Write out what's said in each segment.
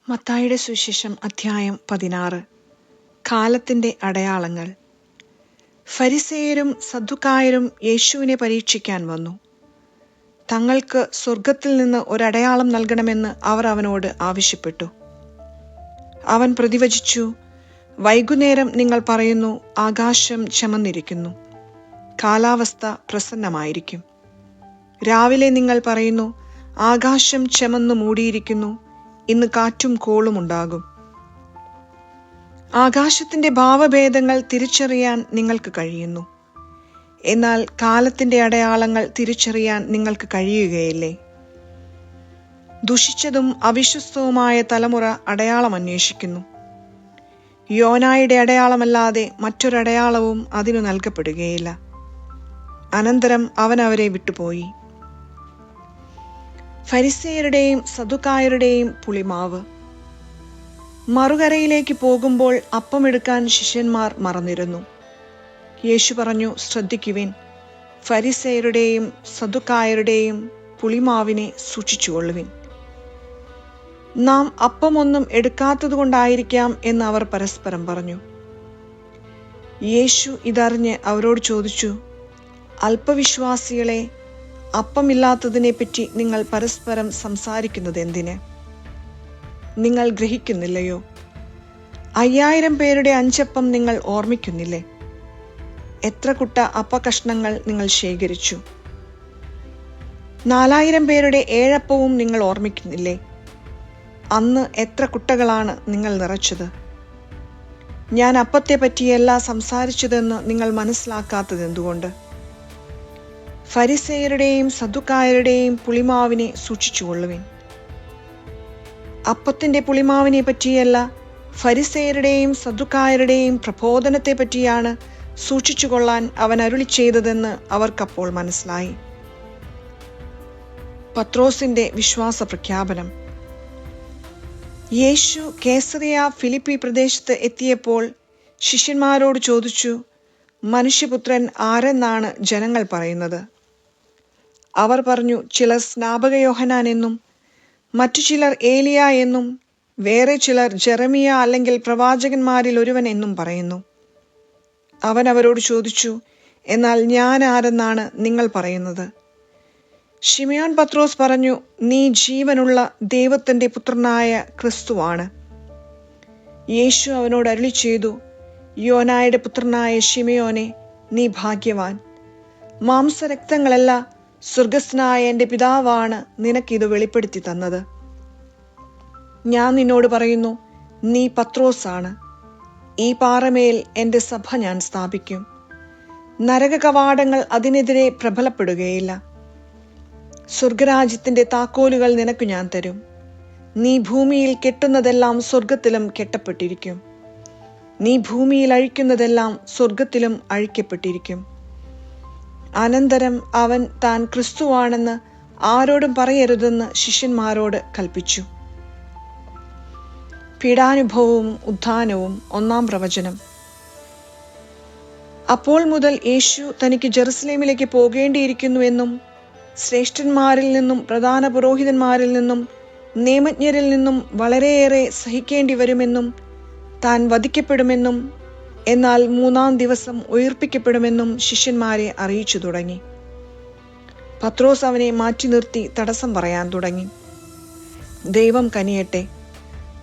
മത്തായിയുടെ സുവിശേഷം അധ്യായം 16. കാലത്തിന്റെ അടയാളങ്ങൾ. ഫരിസേയരും സദ്ദുക്കായരും യേശുവിനെ പരീക്ഷിക്കാൻ വന്നു. തങ്ങൾക്ക് സ്വർഗത്തിൽ നിന്ന് ഒരടയാളം നൽകണമെന്ന് അവർ അവനോട് ആവശ്യപ്പെട്ടു. അവൻ പ്രതിവചിച്ചു, വൈകുന്നേരം നിങ്ങൾ പറയുന്നു, ആകാശം ചെമന്നിരിക്കുന്നു, കാലാവസ്ഥ പ്രസന്നമായിരിക്കും. രാവിലെ നിങ്ങൾ പറയുന്നു, ആകാശം ചെമന്നു മൂടിയിരിക്കുന്നു, ഇന്ന് കാറ്റും കോളും ഉണ്ടാകും. ആകാശത്തിന്റെ ഭാവഭേദങ്ങൾ തിരിച്ചറിയാൻ നിങ്ങൾക്ക് കഴിയുന്നു. എന്നാൽ കാലത്തിന്റെ അടയാളങ്ങൾ തിരിച്ചറിയാൻ നിങ്ങൾക്ക് കഴിയുകയില്ലേ? ദുഷിച്ചതും അവിശ്വസ്തവുമായ തലമുറ അടയാളം അന്വേഷിക്കുന്നു. യോനായുടെ അടയാളമല്ലാതെ മറ്റൊരടയാളവും അതിനു നൽകപ്പെടുകയില്ല. അനന്തരം അവൻ അവരെ വിട്ടുപോയി. ഫരിസേയരുടെയും സദുക്കായരുടെയും പുളിമാവ്. മറുകരയിലേക്ക് പോകുമ്പോൾ അപ്പമെടുക്കാൻ ശിഷ്യന്മാർ മറന്നിരുന്നു. യേശു പറഞ്ഞു, ശ്രദ്ധിക്കുവിൻ, ഫരിസേയരുടെയും സദുക്കായരുടെയും പുളിമാവിനെ സൂക്ഷിച്ചുകൊള്ളുവിൻ. നാം അപ്പമൊന്നും എടുക്കാത്തതുകൊണ്ടായിരിക്കാം എന്ന് അവർ പരസ്പരം പറഞ്ഞു. യേശു ഇതറിഞ്ഞ് അവരോട് ചോദിച്ചു, അല്പവിശ്വാസികളെ, അപ്പമില്ലാത്തതിനെപ്പറ്റി നിങ്ങൾ പരസ്പരം സംസാരിക്കുന്നത് എന്തിന്? നിങ്ങൾ ഗ്രഹിക്കുന്നില്ലയോ? 5000 പേരുടെ 5 അപ്പം നിങ്ങൾ ഓർമ്മിക്കുന്നില്ലേ? എത്ര കുട്ട അപ്പകഷ്ണങ്ങൾ നിങ്ങൾ ശേഖരിച്ചു? 4000 പേരുടെ 7 അപ്പവും നിങ്ങൾ ഓർമ്മിക്കുന്നില്ലേ? അന്ന് എത്ര കുട്ടകളാണ് നിങ്ങൾ നിറച്ചത്? ഞാൻ അപ്പത്തെ പറ്റിയല്ല സംസാരിച്ചതെന്ന് നിങ്ങൾ മനസ്സിലാക്കാത്തത് എന്തുകൊണ്ട്? ഫരിസേയരുടെയും സദ്ദുക്കായരുടെയും പുളിമാവിനെ സൂക്ഷിച്ചുകൊള്ളുവിൻ. അപ്പത്തിന്റെ പുളിമാവിനെ പറ്റിയല്ല, ഫരിസേയരുടെയും സദ്ദുക്കായരുടെയും പ്രബോധനത്തെ പറ്റിയാണ് സൂക്ഷിച്ചുകൊള്ളാൻ അവൻ അരുളി ചെയ്തതെന്ന് അവർക്കപ്പോൾ മനസ്സിലായി. പത്രോസിന്റെ വിശ്വാസ പ്രഖ്യാപനം. യേശു കേസറിയ ഫിലിപ്പി പ്രദേശത്ത് എത്തിയപ്പോൾ ശിഷ്യന്മാരോട് ചോദിച്ചു, മനുഷ്യപുത്രൻ ആരെന്നാണ് ജനങ്ങൾ പറയുന്നത്? അവർ പറഞ്ഞു, ചിലർ സ്നാപക യോഹന്നാൻ എന്നും, മറ്റു ചിലർ ഏലിയ എന്നും, വേറെ ചിലർ ജെറമിയ അല്ലെങ്കിൽ പ്രവാചകന്മാരിൽ ഒരുവൻ എന്നും പറയുന്നു. അവൻ അവരോട് ചോദിച്ചു, എന്നാൽ ഞാൻ ആരെന്നാണ് നിങ്ങൾ പറയുന്നത്? ശിമയോൻ പത്രോസ് പറഞ്ഞു, നീ ജീവനുള്ള ദൈവത്തിന്റെ പുത്രനായ ക്രിസ്തുവാണ്. യേശു അവനോട് അരുളി ചെയ്തു, യോനായുടെ പുത്രനായ ശിമയോനെ, നീ ഭാഗ്യവാൻ. മാംസരക്തങ്ങളല്ല, സ്വർഗസ്ഥനായ എൻ്റെ പിതാവാണ് നിനക്കിത് വെളിപ്പെടുത്തി തന്നത്. ഞാൻ നിന്നോട് പറയുന്നു, നീ പത്രോസാണ്. ഈ പാറമേൽ എൻ്റെ സഭ ഞാൻ സ്ഥാപിക്കും. നരക കവാടങ്ങൾ അതിനെതിരെ പ്രബലപ്പെടുകയില്ല. സ്വർഗരാജ്യത്തിന്റെ താക്കോലുകൾ നിനക്ക് ഞാൻ തരും. നീ ഭൂമിയിൽ കെട്ടുന്നതെല്ലാം സ്വർഗത്തിലും കെട്ടപ്പെട്ടിരിക്കും. നീ ഭൂമിയിൽ അഴിക്കുന്നതെല്ലാം സ്വർഗത്തിലും അഴിക്കപ്പെട്ടിരിക്കും. അനന്തരം അവൻ താൻ ക്രിസ്തുവാണെന്ന് ആരോടും പറയരുതെന്ന് ശിഷ്യന്മാരോട് കൽപ്പിച്ചു. പീഡാനുഭവവും ഉത്ഥാനവും. 1-ാം പ്രവചനം. അപ്പോൾ മുതൽ യേശു തനിക്ക് ജെറുസലേമിലേക്ക് പോകേണ്ടിയിരിക്കുന്നുവെന്നും ശ്രേഷ്ഠന്മാരിൽ നിന്നും പ്രധാന പുരോഹിതന്മാരിൽ നിന്നും നിയമജ്ഞരിൽ നിന്നും വളരെയേറെ സഹിക്കേണ്ടി വരുമെന്നും താൻ വധിക്കപ്പെടുമെന്നും എന്നാൽ 3-ാം ദിവസം ഉയിർപ്പിക്കപ്പെടുമെന്നും ശിഷ്യന്മാരെ അറിയിച്ചു തുടങ്ങി. പത്രോസ് അവനെ മാറ്റി നിർത്തി തടസ്സം പറയാൻ തുടങ്ങി. ദൈവം കനിയട്ടെ,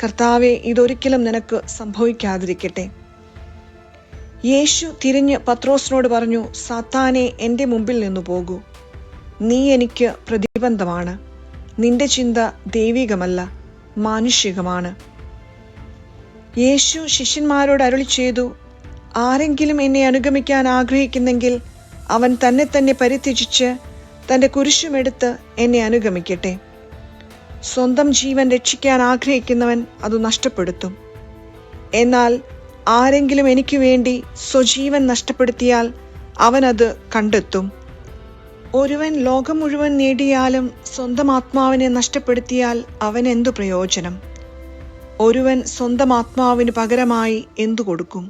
കർത്താവെ, ഇതൊരിക്കലും നിനക്ക് സംഭവിക്കാതിരിക്കട്ടെ. യേശു തിരിഞ്ഞ് പത്രോസിനോട് പറഞ്ഞു, സാത്താനെ, എൻ്റെ മുമ്പിൽ നിന്നു പോകൂ. നീ എനിക്ക് പ്രതിബന്ധമാണ്. നിന്റെ ചിന്ത ദൈവികമല്ല, മാനുഷികമാണ്. യേശു ശിഷ്യന്മാരോട് അരുളി ചെയ്തു, ആരെങ്കിലും എന്നെ അനുഗമിക്കാൻ ആഗ്രഹിക്കുന്നെങ്കിൽ അവൻ തന്നെ തന്നെ പരിത്യജിച്ച് തൻ്റെ കുരിശുമെടുത്ത് എന്നെ അനുഗമിക്കട്ടെ. സ്വന്തം ജീവൻ രക്ഷിക്കാൻ ആഗ്രഹിക്കുന്നവൻ അത് നഷ്ടപ്പെടുത്തും. എന്നാൽ ആരെങ്കിലും എനിക്ക് വേണ്ടി സ്വജീവൻ നഷ്ടപ്പെടുത്തിയാൽ അവൻ അത് കണ്ടെത്തും. ഒരുവൻ ലോകം മുഴുവൻ നേടിയാലും സ്വന്തം ആത്മാവിനെ നഷ്ടപ്പെടുത്തിയാൽ അവൻ എന്തു പ്രയോജനം? ഒരുവൻ സ്വന്തം ആത്മാവിന് പകരമായി എന്തു കൊടുക്കും?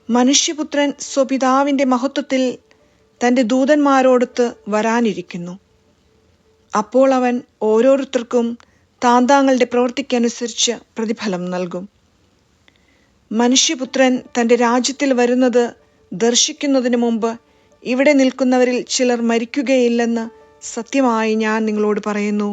മനുഷ്യപുത്രൻ സ്വപിതാവിന്റെ മഹത്വത്തിൽ തന്റെ ദൂതന്മാരോടൊത്ത് വരാനിരിക്കുന്നു. അപ്പോൾ അവൻ ഓരോരുത്തർക്കും താന്താങ്ങളുടെ പ്രവൃത്തിക്കനുസരിച്ച് പ്രതിഫലം നൽകും. മനുഷ്യപുത്രൻ തൻ്റെ രാജ്യത്തിൽ വരുന്നത് ദർശിക്കുന്നതിന് മുമ്പ് ഇവിടെ നിൽക്കുന്നവരിൽ ചിലർ മരിക്കുകയില്ലെന്ന് സത്യമായി ഞാൻ നിങ്ങളോട് പറയുന്നു.